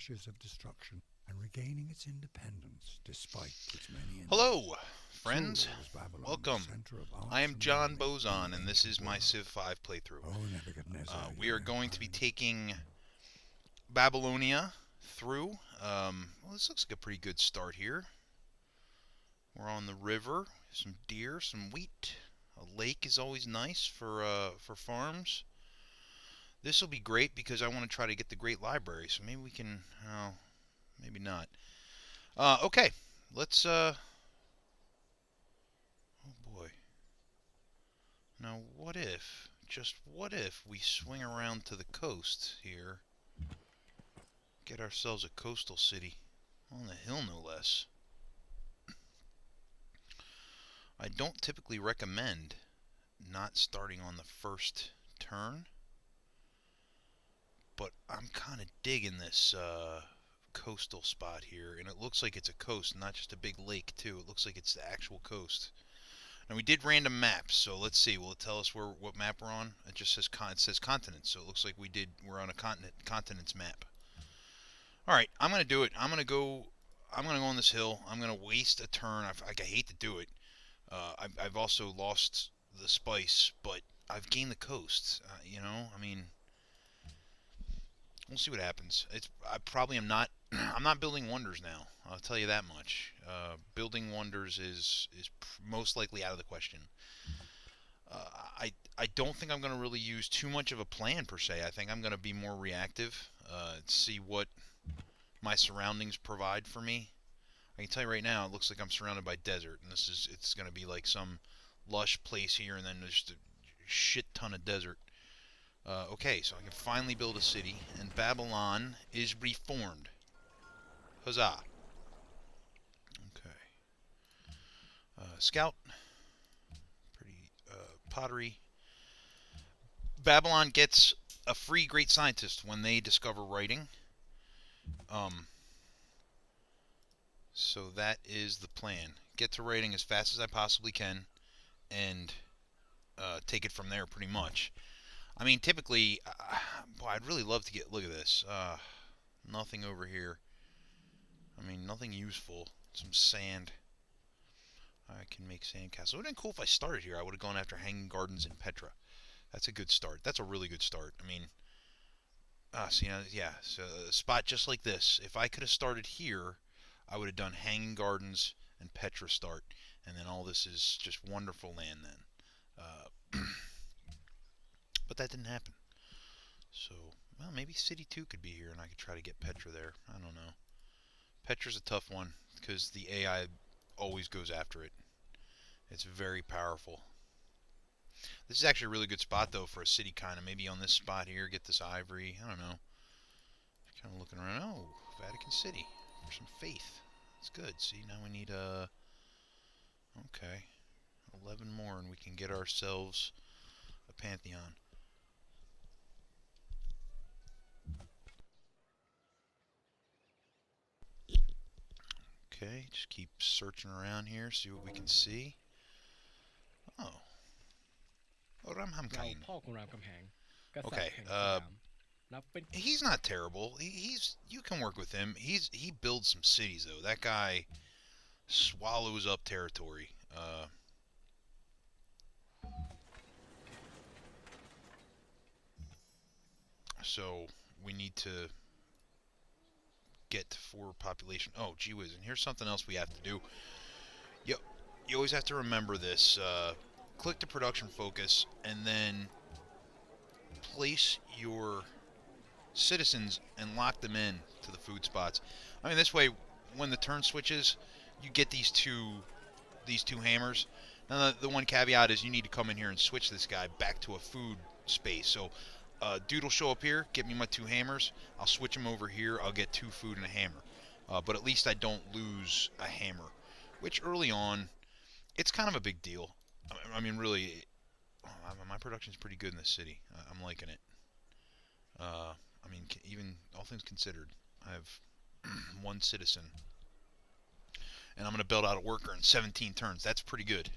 ashes of destruction and regaining its independence despite its many enemies. Hello, friends. So was Babylon Welcome. the center of arts I am and John learning Boson, in the and this ancient is my world. Civ 5 playthrough. Oh, Nebuchadnezzar, We your are going to be empire. taking Babylonia through. Well, this looks like a pretty good start here. We're on the river, some deer, some wheat. A lake is always nice for farms. This will be great because I want to try to get the Great Library, so maybe we can, oh, maybe not. Okay, let's, oh boy. Now, what if, just what if we swing around to the coast here, get ourselves a coastal city, on the hill no less. I don't typically recommend not starting on the first turn, but I'm kind of digging this coastal spot here, and it looks like it's a coast, not just a big lake too. It looks like it's the actual coast. Now we did random maps, so let's see. Will it tell us what map we're on? It just says it says continents, so it looks like we're on a continents map. All right, I'm gonna do it. I'm gonna go on this hill. I'm gonna waste a turn. I hate to do it. I've also lost the spice, but I've gained the coast. You know, I mean, we'll see what happens. I probably am not. I'm not building wonders now. I'll tell you that much. Building wonders is most likely out of the question. I don't think I'm going to really use too much of a plan per se. I think I'm going to be more reactive. See what my surroundings provide for me. I can tell you right now, it looks like I'm surrounded by desert, and it's going to be like some lush place here, and then just a shit ton of desert. Okay, so I can finally build a city, and Babylon is reformed. Huzzah! Okay. Scout. Pretty pottery. Babylon gets a free great scientist when they discover writing. So that is the plan. Get to writing as fast as I possibly can, and take it from there pretty much. I mean, typically, boy, I'd really love to look at this. Nothing over here. I mean, nothing useful. Some sand. I can make sandcastles. It would have been cool if I started here. I would have gone after Hanging Gardens in Petra. That's a good start. That's a really good start. I mean, so, yeah, so a spot just like this. If I could have started here, I would have done Hanging Gardens and Petra start, and then all this is just wonderful land then. But that didn't happen. So, well, maybe City 2 could be here, and I could try to get Petra there. I don't know. Petra's a tough one, because the AI always goes after it. It's very powerful. This is actually a really good spot, though, for a city, kind of. Maybe on this spot here, get this ivory. I don't know. Kind of looking around. Oh, Vatican City. For some faith. That's good. See, now we need okay, 11 more, and we can get ourselves a pantheon. Okay, just keep searching around here, see what we can see. Oh. Oh, Ramhamkain. Okay, he's not terrible. You can work with him. He builds some cities though. That guy swallows up territory. So we need to get to 4 population. Oh, gee whiz, and here's something else we have to do. You always have to remember this. Click the production focus, and then place your citizens and lock them in to the food spots. I mean, this way, when the turn switches, you get these two hammers. Now, the one caveat is you need to come in here and switch this guy back to a food space. So, dude will show up here, get me my 2 hammers. I'll switch him over here. I'll get 2 food and a hammer. But at least I don't lose a hammer, which early on, it's kind of a big deal. I mean, really, my production's pretty good in this city. I'm liking it. I mean, even all things considered, I have 1 citizen. And I'm going to build out a worker in 17 turns. That's pretty good.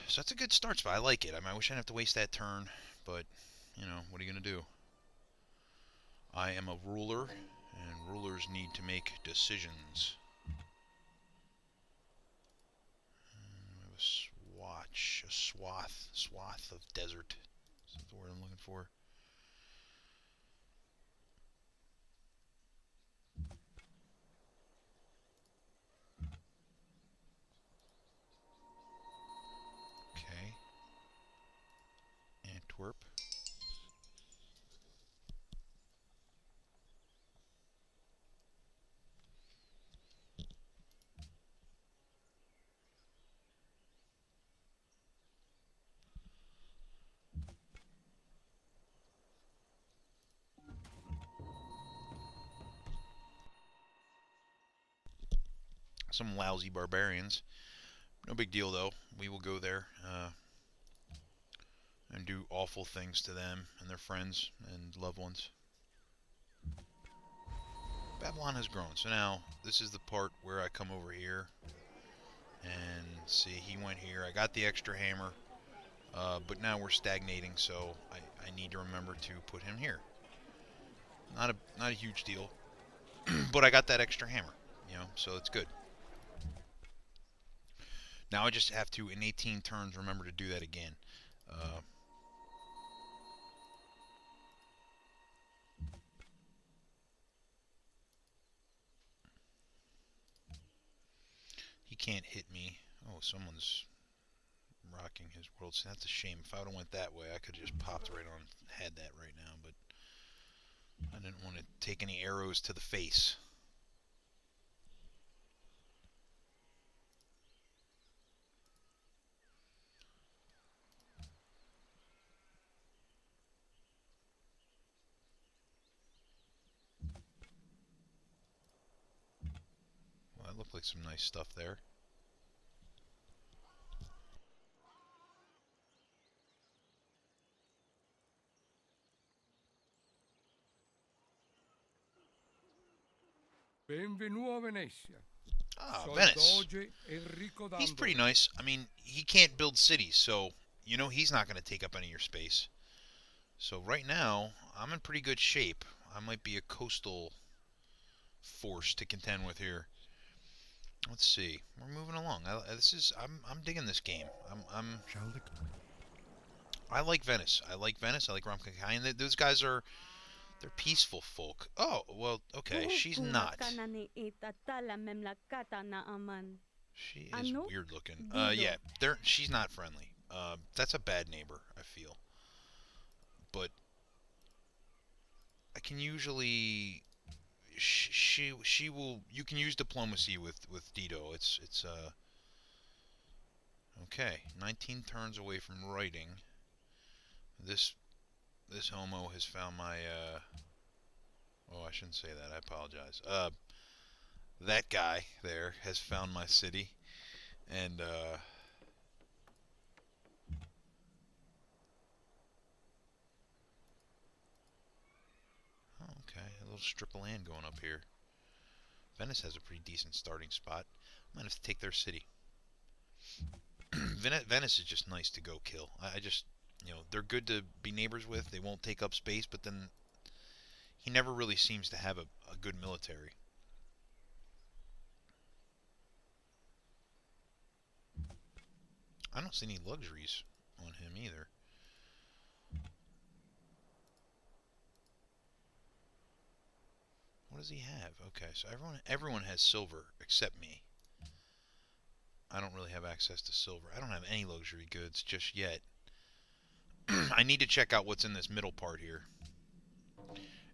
So that's a good start spot. I like it. I mean, I wish I didn't have to waste that turn, but, you know, what are you going to do? I am a ruler, and rulers need to make decisions. A swatch, a swath of desert. Is that the word I'm looking for? Okay. Antwerp. Some lousy barbarians. No big deal, though. We will go there and do awful things to them and their friends and loved ones. Babylon has grown. So now, this is the part where I come over here and see, he went here. I got the extra hammer, but now we're stagnating, so I need to remember to put him here. Not a huge deal, but I got that extra hammer, so it's good. Now I just have to, in 18 turns, remember to do that again. He can't hit me. Oh, someone's rocking his world. So that's a shame. If I would have went that way, I could have just popped right on, had that right now, but I didn't want to take any arrows to the face. Well, that looked like some nice stuff there. Benvenuto a Venezia. Ah, Venice. He's pretty nice. I mean, he can't build cities, so he's not going to take up any of your space. So right now, I'm in pretty good shape. I might be a coastal force to contend with here. Let's see. We're moving along. I'm digging this game. I like Venice. I like Ramkakaya. Those guys they're peaceful folk. Oh, well, okay. She's not. She is weird looking. Yeah, she's not friendly. That's a bad neighbor, I feel. But I can usually she will. You can use diplomacy with Dido. It's okay. 19 turns away from writing. This homo has found my oh, I shouldn't say that. I apologize. That guy there has found my city, and oh, okay, a little strip of land going up here. Venice has a pretty decent starting spot. Might have to take their city. Venice is just nice to go kill. I just, they're good to be neighbors with. They won't take up space, but then he never really seems to have a good military. I don't see any luxuries on him either. What does he have? Okay, so everyone has silver except me. I don't really have access to silver. I don't have any luxury goods just yet. I need to check out what's in this middle part here.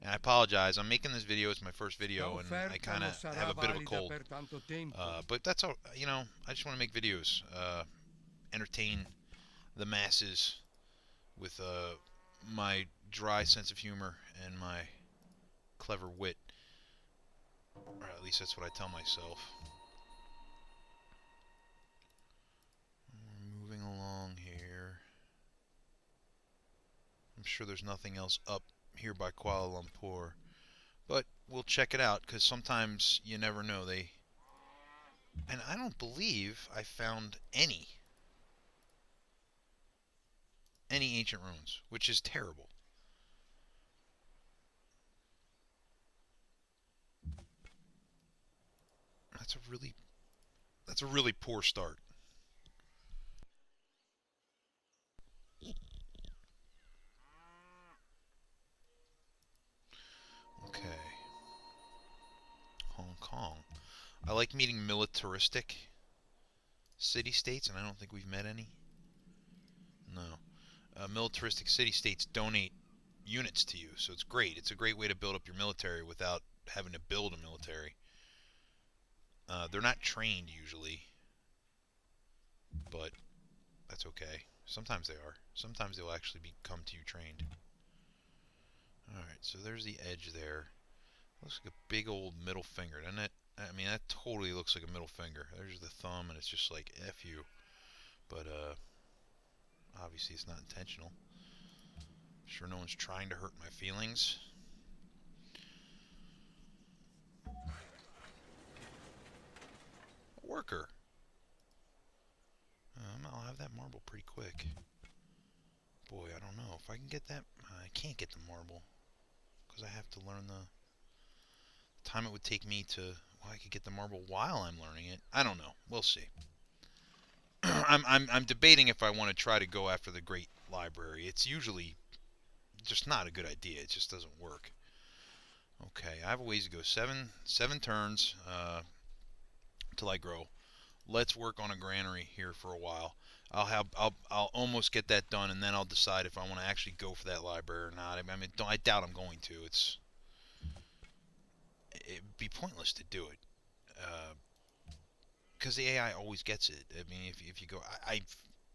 And I apologize. I'm making this video. It's my first video, and I kind of have a bit of a cold. But that's all. I just want to make videos, entertain the masses with my dry sense of humor and my clever wit. Or at least that's what I tell myself. Moving along here. I'm sure there's nothing else up here by Kuala Lumpur, but we'll check it out, because sometimes you never know. And I don't believe I found any ancient ruins, which is terrible. that's a really poor start. Okay. Hong Kong. I like meeting militaristic city-states, and I don't think we've met any. No. Militaristic city-states donate units to you, so it's great. It's a great way to build up your military without having to build a military. They're not trained usually, but that's okay. Sometimes they are. Sometimes they'll actually come to you trained. Alright, so there's the edge there. Looks like a big old middle finger, doesn't it? I mean, that totally looks like a middle finger. There's the thumb, and it's just like, F you. But, obviously it's not intentional. Sure no one's trying to hurt my feelings. A worker. I'll have that marble pretty quick. Boy, I don't know. If I can get that... I can't get the marble. Because I have to learn the time it would take me to... Well, I could get the marble while I'm learning it. I don't know. We'll see. I'm debating if I want to try to go after the Great Library. It's usually just not a good idea. It just doesn't work. Okay, I have a ways to go. Seven turns till I grow. Let's work on a granary here for a while. I'll almost get that done, and then I'll decide if I want to actually go for that library or not. I mean, I doubt I'm going to. It'd be pointless to do it, because the AI always gets it. I mean, if you go,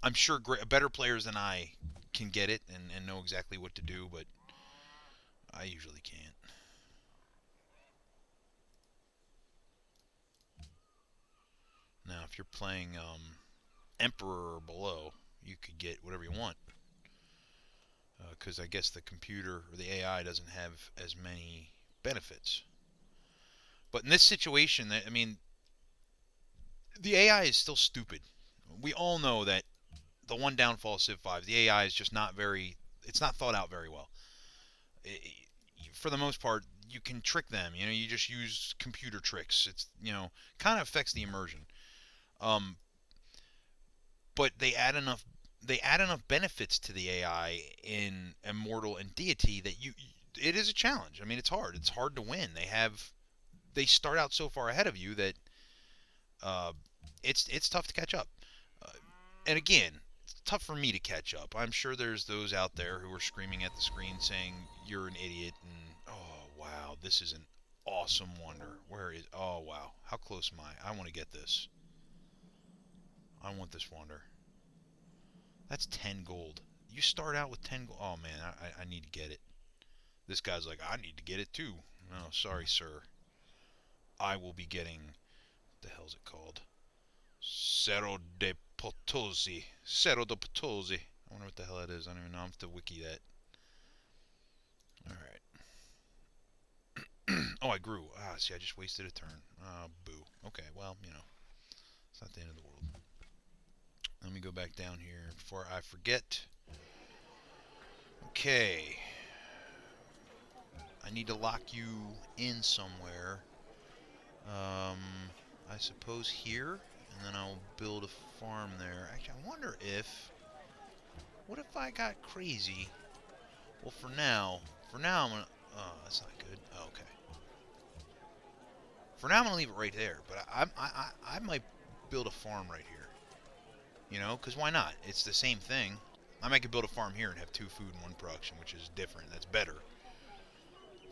I'm sure better players than I can get it and know exactly what to do, but I usually can't. Now, if you're playing Emperor or below, you could get whatever you want. Because I guess the computer or the AI doesn't have as many benefits. But in this situation, I mean, the AI is still stupid. We all know that the one downfall of Civ 5, the AI is just not very, it's not thought out very well. For the most part, you can trick them. You know, you just use computer tricks. It's, kind of affects the immersion. But they add enough benefits to the AI in Immortal and Deity that it is a challenge. I mean, it's hard. It's hard to win. They start out so far ahead of you that it's tough to catch up. And again, it's tough for me to catch up. I'm sure there's those out there who are screaming at the screen saying you're an idiot and oh wow, this is an awesome wonder. Oh wow, how close am I? I want to get this. I want this wonder. That's 10 gold. You start out with 10 gold. Oh man, I need to get it. This guy's like, I need to get it too. No, sorry, sir. I will be getting, what the hell's it called? Cerro de Potosi. Cerro de Potosi. I wonder what the hell that is. I don't even know. I'm have to wiki that. Alright. Oh, I grew. See, I just wasted a turn. Boo. Okay, well, it's not the end of the world. Let me go back down here before I forget. Okay. I need to lock you in somewhere. I suppose here, and then I'll build a farm there. Actually, I wonder if... What if I got crazy? Well, for now I'm gonna... Oh, that's not good. Oh, okay. For now, I'm gonna leave it right there, but I might build a farm right here. Because why not? It's the same thing. I might could build a farm here and have 2 food and 1 production, which is different. That's better.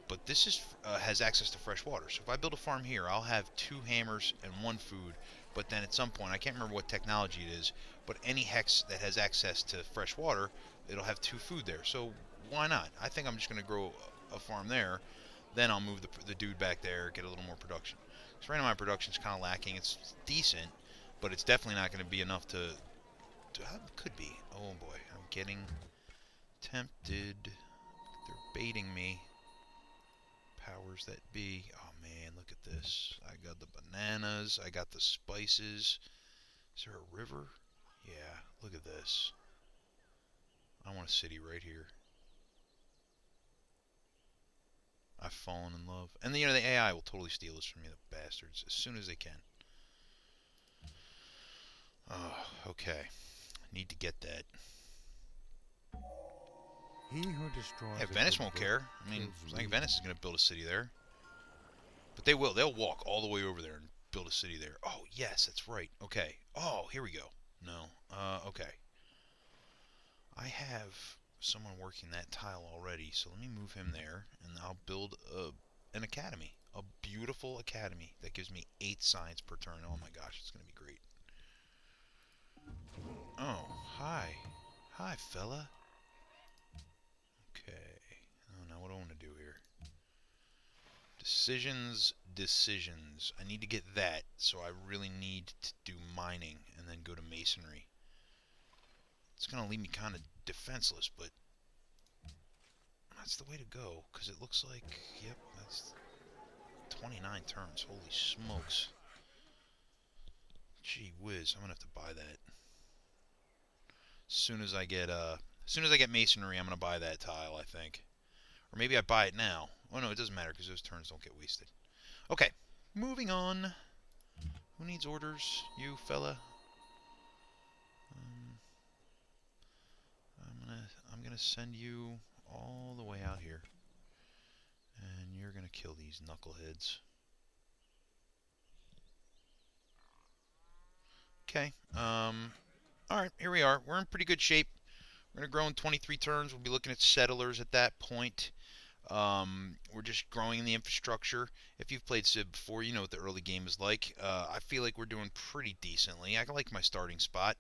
But this has access to fresh water. So if I build a farm here, I'll have 2 hammers and 1 food. But then at some point, I can't remember what technology it is, but any hex that has access to fresh water, it'll have 2 food there. So why not? I think I'm just going to grow a farm there. Then I'll move the dude back there, get a little more production. Because right now my production's kind of lacking. It's decent, but it's definitely not going to be enough to could be. Oh boy, I'm getting tempted. They're baiting me. Powers that be. Oh man, look at this. I got the bananas. I got the spices. Is there a river? Yeah, look at this. I want a city right here. I've fallen in love. And the AI will totally steal this from me, the bastards, as soon as they can. Oh, okay. Need to get that. He who destroys Yeah, a Venice good won't book care. I mean, kills it's like me. Venice is going to build a city there. But they will. They'll walk all the way over there and build a city there. Oh, yes, that's right. Okay. Oh, here we go. No. Okay. I have someone working that tile already, so let me move him there, and I'll build an academy. A beautiful academy that gives me 8 science per turn. Oh my gosh, it's going to be great. Oh, hi. Hi, fella. Okay. Oh, now what do I want to do here? Decisions, decisions. I need to get that, so I really need to do mining and then go to masonry. It's going to leave me kind of defenseless, but that's the way to go, because it looks like, yep, that's 29 turns. Holy smokes. Gee whiz, I'm going to have to buy that. As soon as I get masonry, I'm going to buy that tile, I think. Or maybe I buy it now. Oh no, it doesn't matter, because those turns don't get wasted. Okay, moving on. Who needs orders? You, fella? I'm gonna send you all the way out here, and you're gonna kill these knuckleheads. Okay. All right. Here we are. We're in pretty good shape. We're gonna grow in 23 turns. We'll be looking at settlers at that point. We're just growing in the infrastructure. If you've played Civ before, you know what the early game is like. I feel like we're doing pretty decently. I like my starting spot.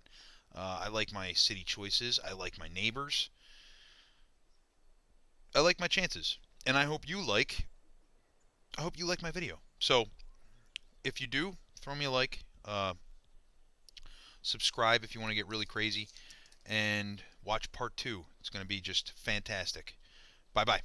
I like my city choices. I like my neighbors. I like my chances. And I hope you like my video. So, if you do, throw me a like. Subscribe if you want to get really crazy. And watch part 2. It's going to be just fantastic. Bye-bye.